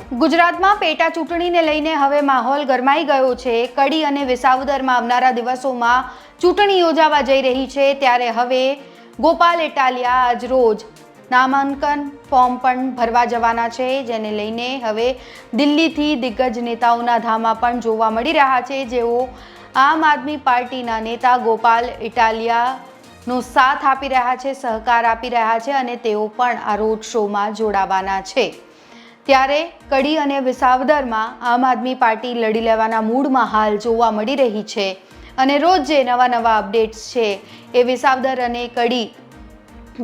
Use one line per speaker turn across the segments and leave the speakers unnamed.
ગુજરાતમાં પેટા ચૂંટણીને લઈને હવે માહોલ ગરમાઈ ગયો છે। કડી અને વિસાવદરમાં આવનારા દિવસોમાં ચૂંટણી યોજાવા જઈ રહી છે, ત્યારે હવે ગોપાલ ઇટાલિયા આજરોજ નામાંકન ફોર્મ પણ ભરવા જવાના છે, જેને લઈને હવે દિલ્હીથી દિગ્ગજ નેતાઓના ધામા પણ જોવા મળી રહ્યા છે, જેઓ આમ આદમી પાર્ટીના નેતા ગોપાલ ઇટાલિયાનો સાથ આપી રહ્યા છે, સહકાર આપી રહ્યા છે અને તેઓ પણ આ રોડ શોમાં જોડાવાના છે। ત્યારે કડી અને વિસાવદરમાં આમ આદમી પાર્ટી લડી લેવાના મૂડમાં હાલ જોવા મળી રહી છે અને રોજ જે નવા અપડેટ્સ છે એ વિસાવદર અને કડી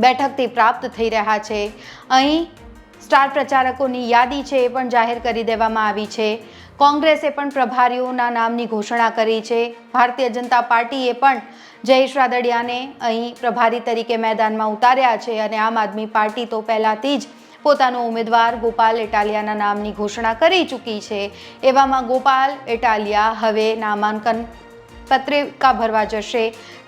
બેઠકથી પ્રાપ્ત થઈ રહ્યા છે। અહીં સ્ટાર પ્રચારકોની યાદી છે એ પણ જાહેર કરી દેવામાં આવી છે। કોંગ્રેસે પણ પ્રભારીઓના નામની ઘોષણા કરી છે। ભારતીય જનતા પાર્ટીએ પણ જયેશ રાદડિયાને અહીં પ્રભારી તરીકે મેદાનમાં ઉતાર્યા છે અને આમ આદમી પાર્ટી તો પહેલાથી જ પોતાનો ઉમેદવાર ગોપાલ ઇટાલિયાના નામની ઘોષણા કરી ચૂકી છે। એવામાં ગોપાલ ઇટાલિયા હવે નામાંકન પત્રિકા ભરવા જશે,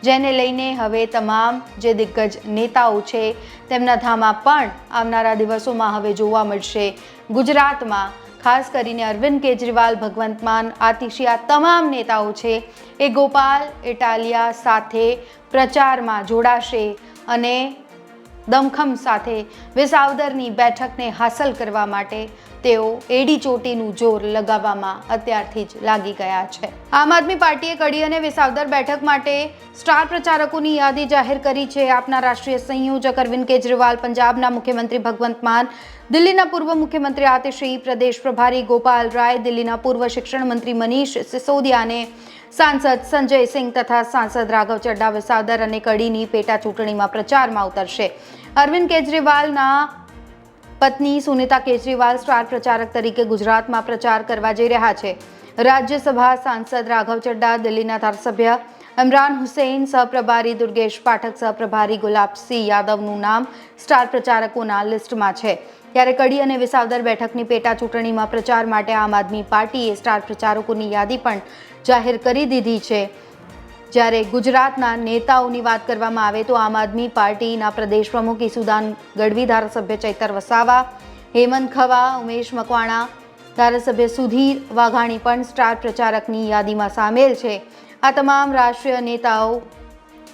જેને લઈને હવે તમામ જે દિગ્ગજ નેતાઓ છે તેમના ધામા પણ આવનારા દિવસોમાં હવે જોવા મળશે। ગુજરાતમાં ખાસ કરીને અરવિંદ કેજરીવાલ, ભગવંત માન, આતિશી તમામ નેતાઓ છે એ ગોપાલ ઇટાલિયા સાથે પ્રચારમાં જોડાશે અને દમખમ સાથે વિસાવદરની બેઠકને હાંસલ કરવા માટે તેઓ એડી ચોટીનું જોર લગાવવામાં અત્યારથી જ લાગી ગયા છે। આમ આદમી પાર્ટીએ કડી અને વિસાવદર બેઠક માટે સ્ટાર પ્રચારકોની યાદી જાહેર કરી છે। આપના રાષ્ટ્રીય સંયોજક અરવિંદ કેજરીવાલ, પંજાબના મુખ્યમંત્રી ભગવંત માન, દિલ્હીના પૂર્વ મુખ્યમંત્રી આતિશી, પ્રદેશ પ્રભારી ગોપાલ રાય, દિલ્હીના પૂર્વ શિક્ષણ મંત્રી મનીષ સિસોદિયા અને સાંસદ સંજય સિંહ તથા સાંસદ રાઘવ ચડ્ડા વિસાવદર અને કડીની પેટા ચૂંટણીમાં પ્રચારમાં ઉતરશે। અરવિંદ કેજરીવાલના પત્ની સુનીતા કેજરીવાલ સ્ટાર પ્રચારક તરીકે ગુજરાતમાં પ્રચાર કરવા જઈ રહ્યા છે। રાજ્યસભા સાંસદ રાઘવ ચડ્ડા, દિલ્હીના ધારાસભ્ય ઇમરાન હુસૈન, સહપ્રભારી દુર્ગેશ પાઠક, સહપ્રભારી ગુલાબસિંહ યાદવનું નામ સ્ટાર પ્રચારકોના લિસ્ટમાં છે। ત્યારે કડી અને વિસાવદર બેઠકની પેટા ચૂંટણીમાં પ્રચાર માટે આમ આદમી પાર્ટીએ સ્ટાર પ્રચારકોની યાદી પણ જાહેર કરી દીધી છે। જ્યારે ગુજરાતના નેતાઓની વાત કરવામાં આવે તો આમ આદમી પાર્ટીના પ્રદેશ પ્રમુખ ઈસુદાન ગઢવી, ધારાસભ્ય ચૈતર વસાવા, હેમંત ખવા, ઉમેશ મકવાણા, ધારાસભ્ય સુધીર વાઘાણી પણ સ્ટાર પ્રચારકની યાદીમાં સામેલ છે। આ તમામ રાષ્ટ્રીય નેતાઓ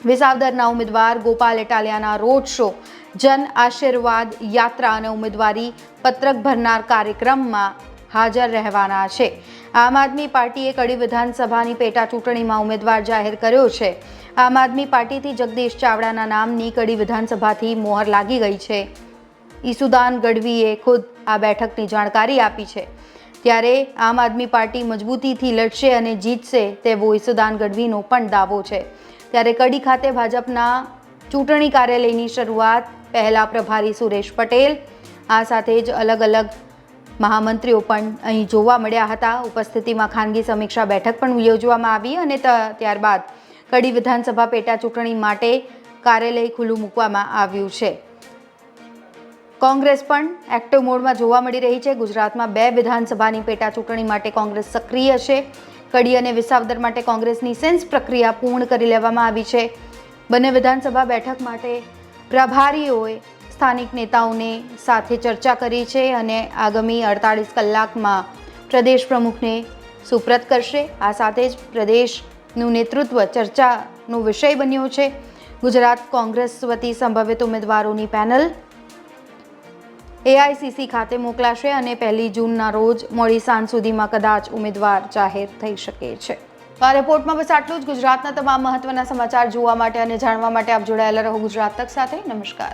વિસાવદરના ઉમેદવાર ગોપાલ ઇટાલિયાના રોડ શો, જન આશીર્વાદ યાત્રા અને ઉમેદવારી પત્રક ભરનાર કાર્યક્રમમાં હાજર રહેવાના છે। આમ આદમી પાર્ટીએ કડી વિધાનસભાની પેટા ચૂંટણીમાં ઉમેદવાર જાહેર કર્યો છે। આમ આદમી પાર્ટીથી જગદીશ ચાવડાના નામની કડી વિધાનસભાથી મોહર લાગી ગઈ છે। ઈસુદાન ગઢવીએ ખુદ આ બેઠકની જાણકારી આપી છે। ત્યારે આમ આદમી પાર્ટી મજબૂતીથી લડશે અને જીતશે તેવો ઈસુદાન ગઢવીનો પણ દાવો છે। ત્યારે કડી ખાતે ભાજપના ચૂંટણી કાર્યાલયની શરૂઆત પહેલા પ્રભારી સુરેશ પટેલ, આ સાથે જ અલગ અલગ મહામંત્રીઓ પણ અહીં જોવા મળ્યા હતા। ઉપસ્થિતિમાં ખાનગી સમીક્ષા બેઠક પણ યોજવામાં આવી અને ત્યારબાદ કડી વિધાનસભા પેટા ચૂંટણી માટે કાર્યાલય ખુલ્લું મૂકવામાં આવ્યું છે। કોંગ્રેસ પણ એક્ટિવ મોડમાં જોવા મળી રહી છે। ગુજરાતમાં 2 વિધાનસભાની પેટા ચૂંટણી માટે કોંગ્રેસ સક્રિય છે। કડી અને વિસાવદર માટે કોંગ્રેસની સેન્સ પ્રક્રિયા પૂર્ણ કરી લેવામાં આવી છે। બંને વિધાનસભા બેઠક માટે પ્રભારીઓએ સ્થાનિક નેતાઓને સાથે ચર્ચા કરી છે અને આગામી 48 કલાકમાં પ્રદેશ પ્રમુખને સુપ્રત કરશે। આ સાથે જ પ્રદેશનું નેતૃત્વ ચર્ચાનો વિષય બન્યો છે। ગુજરાત કોંગ્રેસ વતી સંભવિત ઉમેદવારોની પેનલ AICC ખાતે મોકલાશે અને 1 જૂનના રોજ મોડી સાંજ સુધીમાં કદાચ ઉમેદવાર જાહેર થઈ શકે છે। આ રિપોર્ટમાં બસ આટલું જ। ગુજરાતના તમામ મહત્વના સમાચાર જોવા માટે અને જાણવા માટે આપ જોડાયેલા રહો ગુજરાત તક સાથે। નમસ્કાર।